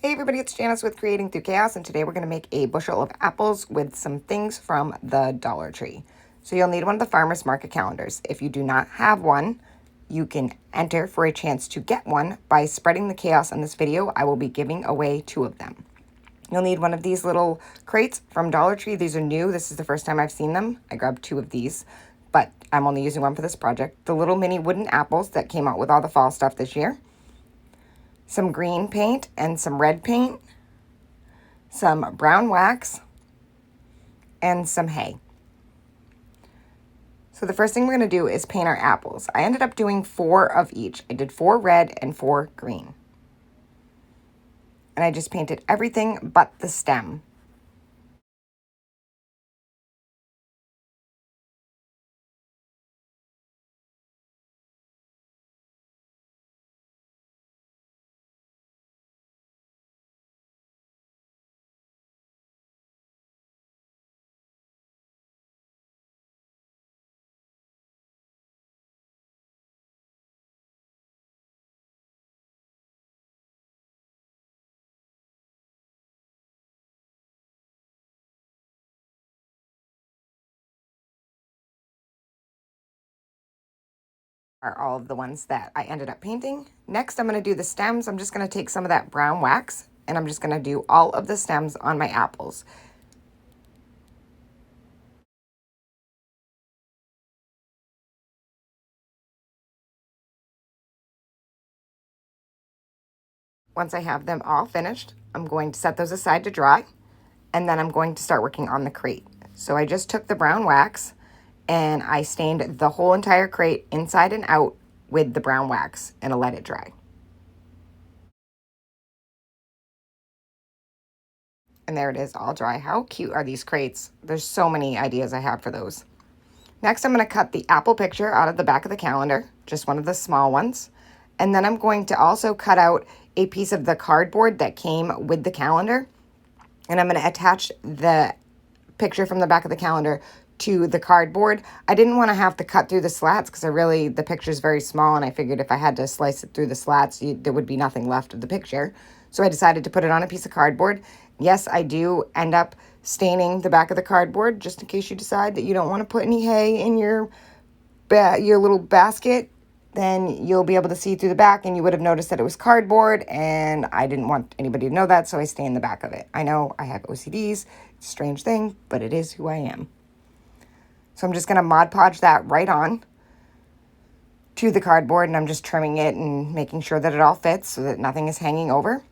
Hey everybody, it's Janice with Creating Through Chaos, and today we're going to make a bushel of apples with some things from the Dollar Tree. So you'll need one of the farmer's market calendars. If you do not have one, you can enter for a chance to get one by spreading the chaos in this video. I will be giving away 2 of them. You'll need one of these little crates from Dollar Tree. These are new. This is the first time I've seen them. I grabbed 2 of these, but I'm only using one for this project. The little mini wooden apples that came out with all the fall stuff this year. Some green paint and some red paint, some brown wax, and some hay. So the first thing we're going to do is paint our apples. I ended up doing 4 of each. I did 4 red and 4 green. And I just painted everything but the stem. Are all of the ones that I ended up painting. Next, I'm going to do the stems. I'm just going to take some of that brown wax and I'm just going to do all of the stems on my apples. Once I have them all finished, I'm going to set those aside to dry, and then I'm going to start working on the crate. So I just took the brown wax and I stained the whole entire crate inside and out with the brown wax and I let it dry. And there it is, all dry. How cute are these crates? There's so many ideas I have for those. Next, I'm going to cut the apple picture out of the back of the calendar, just one of the small ones. And then I'm going to also cut out a piece of the cardboard that came with the calendar. And I'm going to attach the picture from the back of the calendar to the cardboard. I didn't want to have to cut through the slats because the picture is very small, and I figured if I had to slice it through the slats, there would be nothing left of the picture. So I decided to put it on a piece of cardboard. Yes, I do end up staining the back of the cardboard just in case you decide that you don't want to put any hay in your little basket. Then you'll be able to see through the back and you would have noticed that it was cardboard, and I didn't want anybody to know that, so I stained the back of it. I know I have OCDs. It's a strange thing, but it is who I am. So I'm just going to Mod Podge that right on to the cardboard, and I'm just trimming it and making sure that it all fits so that nothing is hanging over.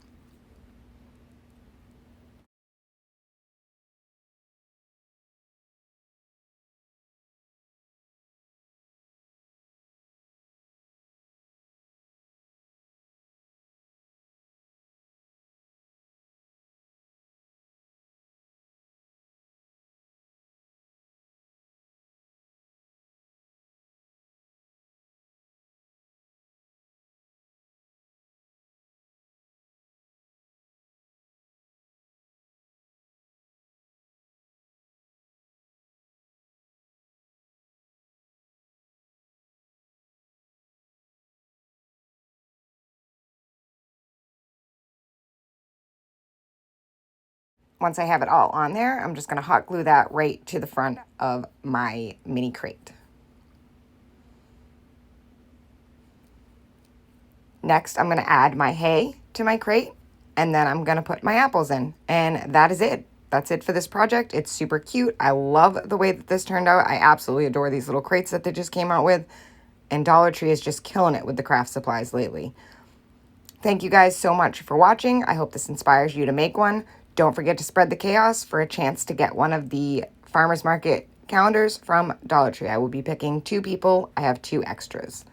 Once I have it all on there, I'm just going to hot glue that right to the front of my mini crate. Next, I'm going to add my hay to my crate, and then I'm going to put my apples in, and that is it. That's it for this project. It's super cute. I love the way that this turned out. I absolutely adore these little crates that they just came out with, and Dollar Tree is just killing it with the craft supplies lately. Thank you guys so much for watching. I hope this inspires you to make one. Don't forget to spread the chaos for a chance to get one of the farmers market calendars from Dollar Tree. I will be picking 2 people. I have 2 extras.